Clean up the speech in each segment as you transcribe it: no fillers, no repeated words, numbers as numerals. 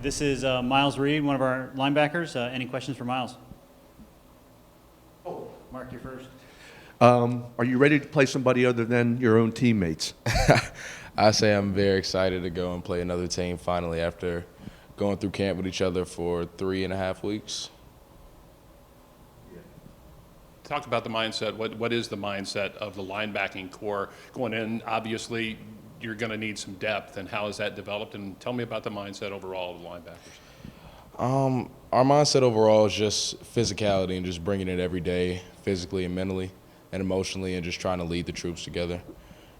This is Miles Reed, one of our linebackers. Any questions for Miles? Oh, Mark, you're first. Are you ready to play somebody other than your own teammates? I say I'm very excited to go and play another team finally after going through camp with each other for 3.5 weeks. Talk about the mindset. What is the mindset of the linebacking core going in? Obviously, you're going to need some depth, and how has that developed? And tell me about the mindset overall of the linebackers. Our mindset overall is just physicality and just bringing it every day, physically and mentally and emotionally, and just trying to lead the troops together.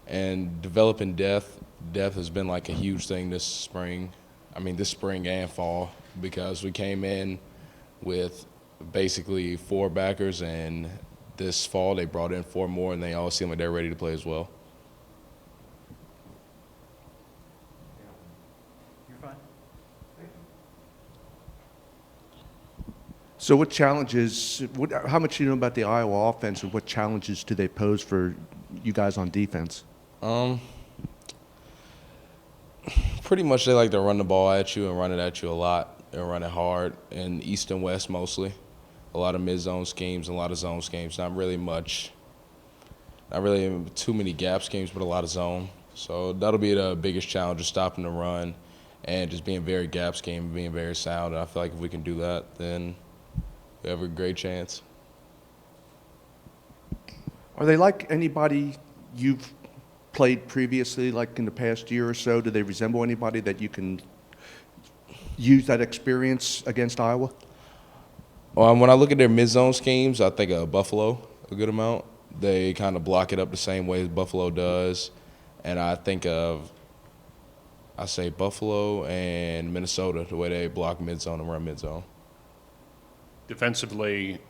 And developing depth has been like a huge thing this spring and fall, because we came in with basically 4 backers, and this fall they brought in 4 more, and they all seem like they're ready to play as well. You're fine. So what challenges, how much do you know about the Iowa offense, and what challenges do they pose for you guys on defense? Pretty much they like to run the ball at you and run it at you a lot and run it hard, and east and west mostly. A lot of mid-zone schemes, a lot of zone schemes. Not really too many gap schemes, but a lot of zone. So that'll be the biggest challenge, just stopping the run and just being very gap scheme and being very sound. And I feel like if we can do that, then we have a great chance. Are they like anybody you've played previously, like in the past year or so? Do they resemble anybody that you can use that experience against Iowa? When I look at their mid-zone schemes, I think of Buffalo a good amount. They kind of block it up the same way as Buffalo does. And I say Buffalo and Minnesota, the way they block mid-zone and run mid-zone. Defensively,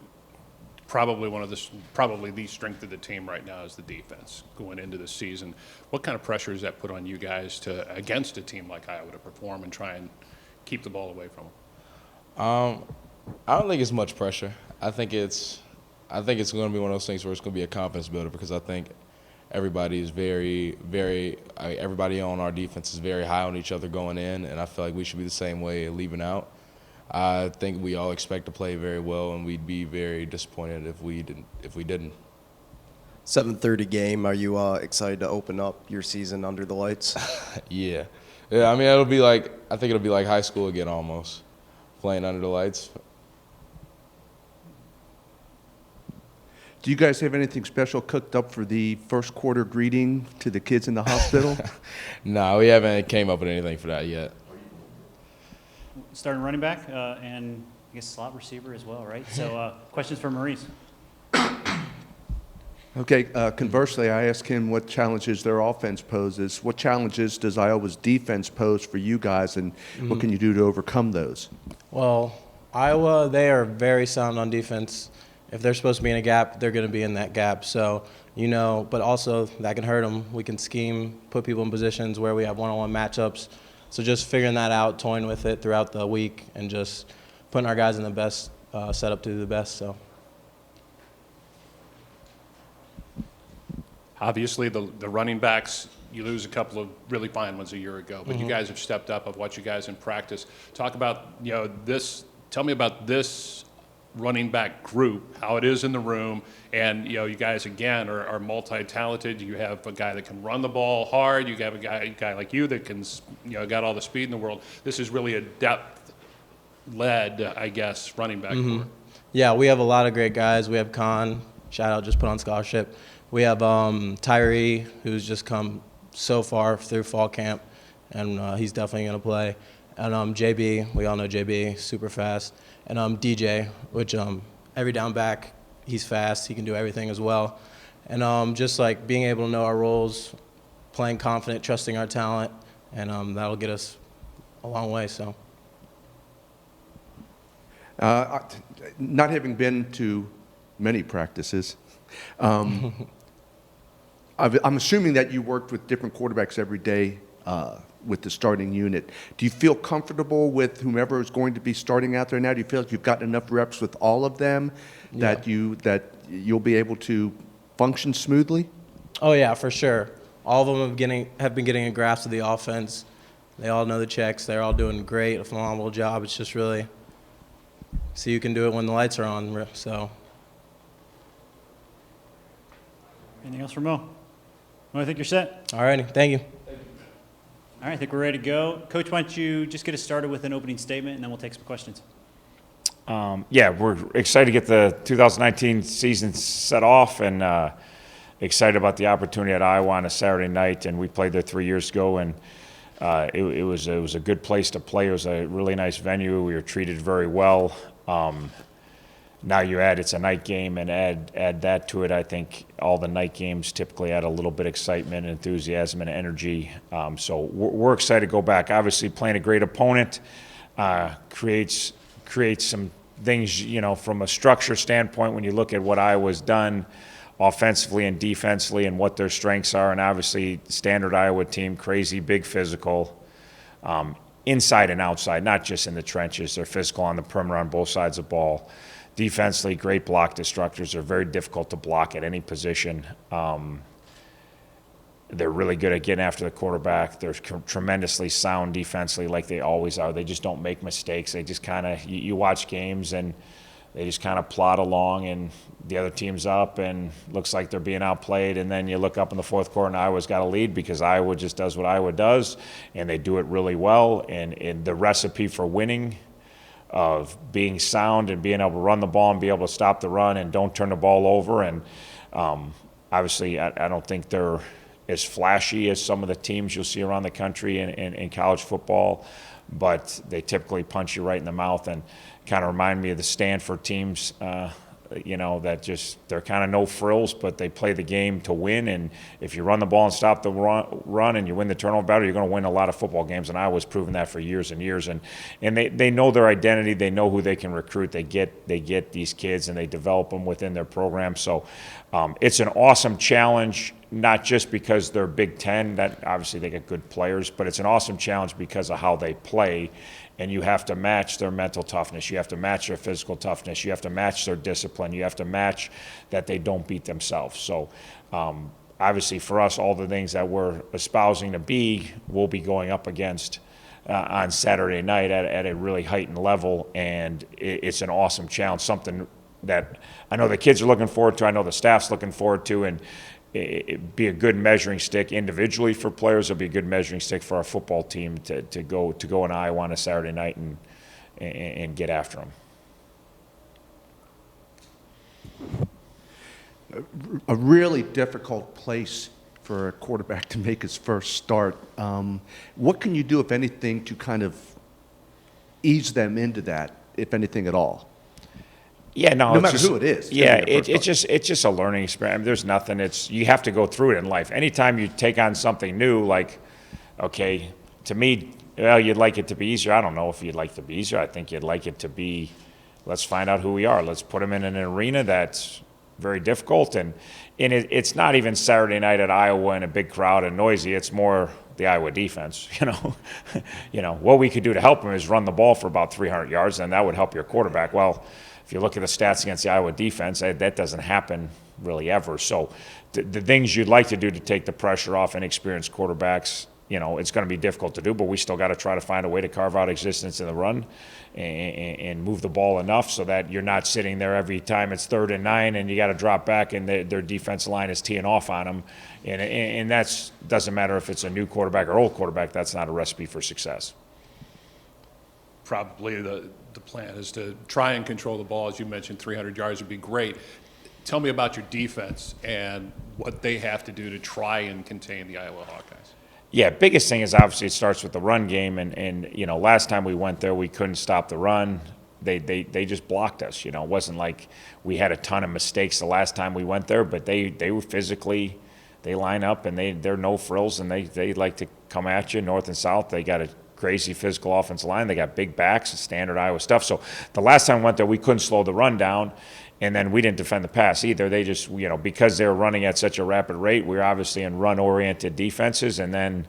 probably the strength of the team right now is the defense going into the season. What kind of pressure does that put on you guys against a team like Iowa to perform and try and keep the ball away from them? I don't think it's much pressure. I think it's going to be one of those things where it's going to be a confidence builder, because I think everybody is everybody on our defense is very high on each other going in, and I feel like we should be the same way leaving out. I think we all expect to play very well, and we'd be very disappointed if we didn't. 7:30 game. Are you excited to open up your season under the lights? Yeah. I mean, I think it'll be like high school again almost, playing under the lights. Do you guys have anything special cooked up for the first quarter greeting to the kids in the hospital? No, we haven't came up with anything for that yet. Starting running back and I guess slot receiver as well, right? So questions for Maurice. Okay, conversely, I asked him what challenges their offense poses. What challenges does Iowa's defense pose for you guys, and what can you do to overcome those? Well, Iowa, they are very sound on defense. If they're supposed to be in a gap, they're going to be in that gap. So, but also that can hurt them. We can scheme, put people in positions where we have one-on-one matchups. So just figuring that out, toying with it throughout the week, and just putting our guys in the best setup to do the best. So. Obviously, the running backs, you lose a couple of really fine ones a year ago, but you guys have stepped up. I've watched you guys in practice. Talk about this. Tell me about this running back group, how it is in the room, and you guys again are multi-talented. You have a guy that can run the ball hard. You have a guy like you that can got all the speed in the world. This is really a depth-led, I guess, running back group. Yeah, we have a lot of great guys. We have Khan, shout out, just put on scholarship. We have Tyree, who's just come so far through fall camp, and he's definitely going to play. And JB, we all know JB, super fast. And DJ, which every down back, he's fast. He can do everything as well. And just like being able to know our roles, playing confident, trusting our talent, and that'll get us a long way. So. Not having been to many practices, I'm assuming that you worked with different quarterbacks every day with the starting unit. Do you feel comfortable with whomever is going to be starting out there now? Do you feel like you've gotten enough reps with all of them that you'll be able to function smoothly? Oh yeah, for sure. All of them have been getting a grasp of the offense. They all know the checks. They're all doing great, a phenomenal job. It's just really see who can do it when the lights are on. So, Anything else for Mo? Mo, I think you're set. all righty, thank you. All right, I think we're ready to go. Coach, why don't you just get us started with an opening statement, and then we'll take some questions. Yeah, we're excited to get the 2019 season set off, and excited about the opportunity at Iowa on a Saturday night. And we played there 3 years ago, and it was a good place to play. It was a really nice venue. We were treated very well. Now it's a night game, and add that to it. I think all the night games typically add a little bit of excitement, enthusiasm, and energy. So we're excited to go back. Obviously, playing a great opponent creates some things, from a structure standpoint. When you look at what Iowa's done offensively and defensively, and what their strengths are, and obviously standard Iowa team, crazy, big, physical. Inside and outside, not just in the trenches. They're physical on the perimeter on both sides of the ball. Defensively, great block destructors. They're very difficult to block at any position. They're really good at getting after the quarterback. They're tremendously sound defensively, like they always are. They just don't make mistakes. They just kind of, you watch games, and they just kind of plod along, and the other team's up, and looks like they're being outplayed. And then you look up in the fourth quarter, and Iowa's got a lead because Iowa just does what Iowa does, and they do it really well. And the recipe for winning, of being sound and being able to run the ball and be able to stop the run and don't turn the ball over. And obviously, I don't think they're as flashy as some of the teams you'll see around the country in college football, but they typically punch you right in the mouth and kind of remind me of the Stanford teams. That just, they're kind of no frills, but they play the game to win. And if you run the ball and stop the run and you win the turnover battle, you're going to win a lot of football games. And Iowa's proven that for years and years. And they know their identity. They know who they can recruit. They get these kids, and they develop them within their program. So it's an awesome challenge, not just because they're Big Ten, that obviously they get good players, but it's an awesome challenge because of how they play. And you have to match their mental toughness. You have to match their physical toughness. You have to match their discipline. You have to match that they don't beat themselves. So obviously for us, all the things that we're espousing to be, we'll be going up against on Saturday night at a really heightened level. And it's an awesome challenge, something that I know the kids are looking forward to. I know the staff's looking forward to. And it'd be a good measuring stick individually for players. It'll be a good measuring stick for our football team to go in Iowa on a Saturday night and get after them. A really difficult place for a quarterback to make his first start. What can you do, if anything, to kind of ease them into that, if anything at all? Yeah, no matter who it is. Yeah, it's just a learning experience. I mean, there's nothing. You have to go through it in life. Anytime you take on something new, like, okay, to me, well, you'd like it to be easier. I don't know if you'd like it to be easier. I think you'd like it to be, let's find out who we are. Let's put them in an arena that's very difficult. And it's not even Saturday night at Iowa in a big crowd and noisy. It's more the Iowa defense. What we could do to help them is run the ball for about 300 yards, and that would help your quarterback. Well, if you look at the stats against the Iowa defense, that doesn't happen really ever. So the things you'd like to do to take the pressure off inexperienced quarterbacks, it's going to be difficult to do, but we still got to try to find a way to carve out existence in the run and move the ball enough so that you're not sitting there every time it's 3rd and 9 and you got to drop back and their defensive line is teeing off on them. And that doesn't matter if it's a new quarterback or old quarterback. That's not a recipe for success. Probably the plan is to try and control the ball. As you mentioned, 300 yards would be great. Tell me about your defense and what they have to do to try and contain the Iowa Hawkeyes. Yeah, biggest thing is obviously it starts with the run game. And last time we went there, we couldn't stop the run. They just blocked us. It wasn't like we had a ton of mistakes the last time we went there, but they were physically, they line up and they're no frills, and they like to come at you north and south. They got a crazy physical offensive line. They got big backs, standard Iowa stuff. So the last time we went there, we couldn't slow the run down, and then we didn't defend the pass either. They just, because they were running at such a rapid rate, we were obviously in run-oriented defenses, and then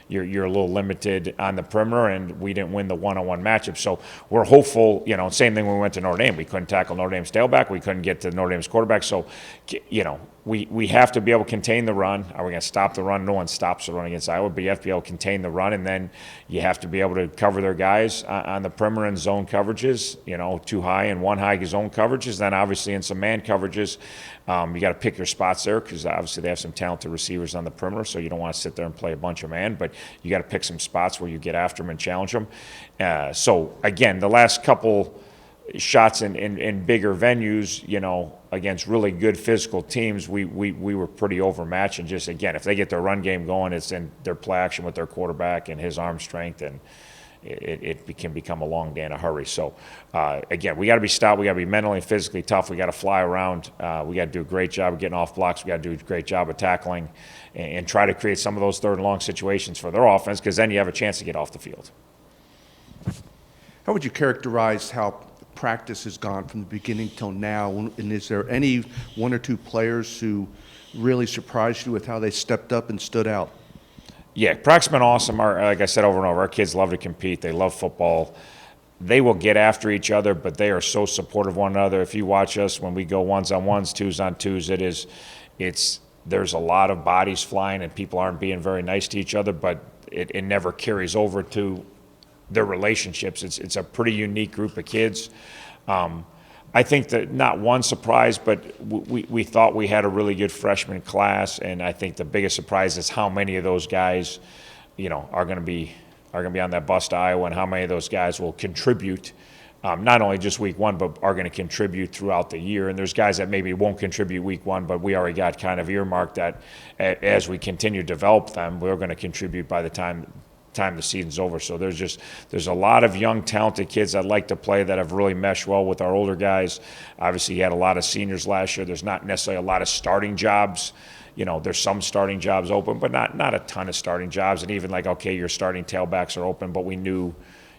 you're a little limited on the perimeter, and we didn't win the one-on-one matchup. So we're hopeful, same thing when we went to Notre Dame. We couldn't tackle Notre Dame's tailback. We couldn't get to Notre Dame's quarterback. So, we have to be able to contain the run. Are we going to stop the run? No one stops the run against Iowa, but you have to be able to contain the run, and then you have to be able to cover their guys on the perimeter and zone coverages, 2 high and 1 high zone coverages. Then obviously in some man coverages, you got to pick your spots there because obviously they have some talented receivers on the perimeter, so you don't want to sit there and play a bunch of man, but you got to pick some spots where you get after them and challenge them. So again, the last couple shots in bigger venues, against really good physical teams, we were pretty overmatched. And just, again, if they get their run game going, it's in their play action with their quarterback and his arm strength, and it can become a long day in a hurry. So, again, we got to be stout. We got to be mentally and physically tough. We got to fly around. We got to do a great job of getting off blocks. We got to do a great job of tackling and try to create some of those third and long situations for their offense, because then you have a chance to get off the field. How would you characterize how practice has gone from the beginning till now? And is there any 1 or 2 players who really surprised you with how they stepped up and stood out? Yeah, practice been awesome. Like I said over and over, our kids love to compete. They love football. They will get after each other, but they are so supportive of one another. If you watch us when we go 1s-on-1s, 2s-on-2s, there's a lot of bodies flying and people aren't being very nice to each other, but it never carries over to their relationships. It's a pretty unique group of kids. I think that not one surprise, but we thought we had a really good freshman class, and I think the biggest surprise is how many of those guys, are going to be on that bus to Iowa, and how many of those guys will contribute, not only just week 1, but are going to contribute throughout the year. And there's guys that maybe won't contribute week 1, but we already got kind of earmarked that as we continue to develop them, we're going to contribute by the time the season's over. So there's a lot of young talented kids that like to play that have really meshed well with our older guys. Obviously you had a lot of seniors last year. There's not necessarily a lot of starting jobs. There's some starting jobs open, but not a ton of starting jobs. And even your starting tailbacks are open, but we knew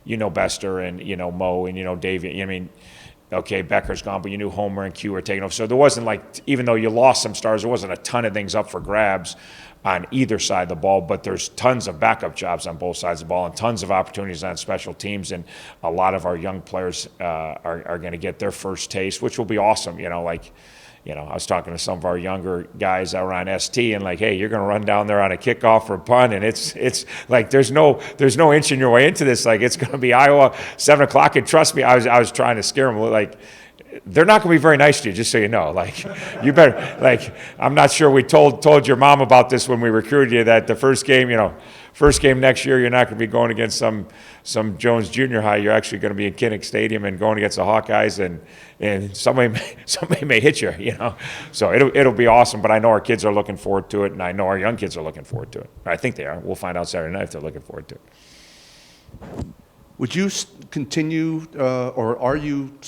Bester and Mo and David. Okay, Becker's gone, but you knew Homer and Q were taking over. So there wasn't even though you lost some stars, there wasn't a ton of things up for grabs on either side of the ball, but there's tons of backup jobs on both sides of the ball and tons of opportunities on special teams, and a lot of our young players are going to get their first taste, which will be awesome. I was talking to some of our younger guys that were on ST, and hey, you're going to run down there on a kickoff or a punt, and it's like there's no inching your way into this. It's going to be Iowa 7 o'clock, and trust me, I was trying to scare them. They're not going to be very nice to you, just so you know. You better, I'm not sure we told your mom about this when we recruited you, that the first game next year, you're not going to be going against some Jones Junior High. You're actually going to be in Kinnick Stadium and going against the Hawkeyes, and somebody may hit you, So it'll be awesome, but I know our kids are looking forward to it, and I know our young kids are looking forward to it. I think they are. We'll find out Saturday night if they're looking forward to it. Would you continue, or are you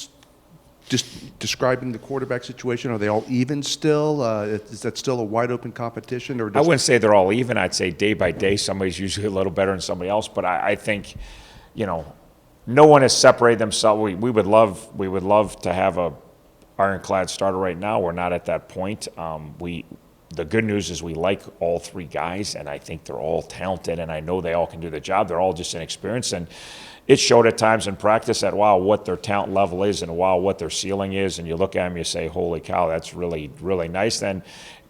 just describing the quarterback situation? Are they all even still? Is that still a wide open competition? Or I wouldn't say they're all even. I'd say day by day, somebody's usually a little better than somebody else. But I think, no one has separated themselves. We would love to have a ironclad starter right now. We're not at that point. The good news is we like all 3 guys, and I think they're all talented, and I know they all can do the job. They're all just inexperienced, and it showed at times in practice that, wow, what their talent level is, and wow, what their ceiling is, and you look at them, you say, holy cow, that's really, really nice then.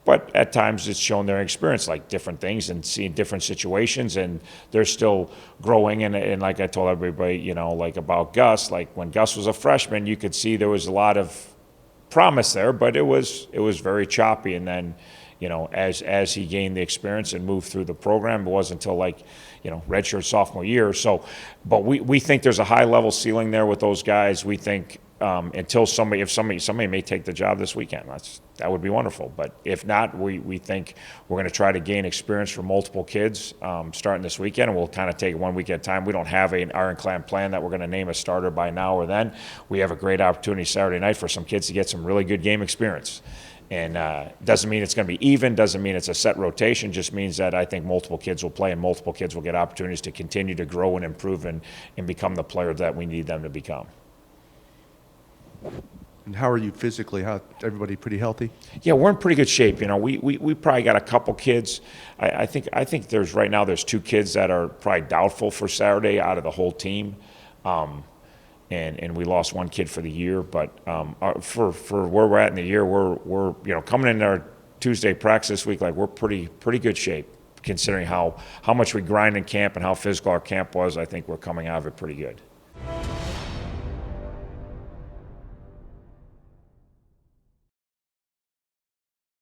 But at times it's shown their experience, different things and seeing different situations, and they're still growing. And like I told everybody, about Gus, when Gus was a freshman, you could see there was a lot of promise there, but it was very choppy. And then, as he gained the experience and moved through the program, it wasn't until redshirt sophomore year or so. But we think there's a high level ceiling there with those guys. We think until somebody may take the job this weekend, that would be wonderful. But if not, we think we're going to try to gain experience from multiple kids starting this weekend, and we'll kind of take it 1 week at a time. We don't have an ironclad plan that we're going to name a starter by now or then. We have a great opportunity Saturday night for some kids to get some really good game experience. And doesn't mean it's going to be even, doesn't mean it's a set rotation, just means that I think multiple kids will play and multiple kids will get opportunities to continue to grow and improve and become the player that we need them to become. And how are you physically? Everybody pretty healthy? Yeah, we're in pretty good shape. We probably got a couple kids. I think there's 2 kids that are probably doubtful for Saturday out of the whole team. And we lost 1 kid for the year, but for where we're at in the year, we're coming in our Tuesday practice this week, like we're pretty good shape considering how much we grind in camp and how physical our camp was. I think we're coming out of it pretty good.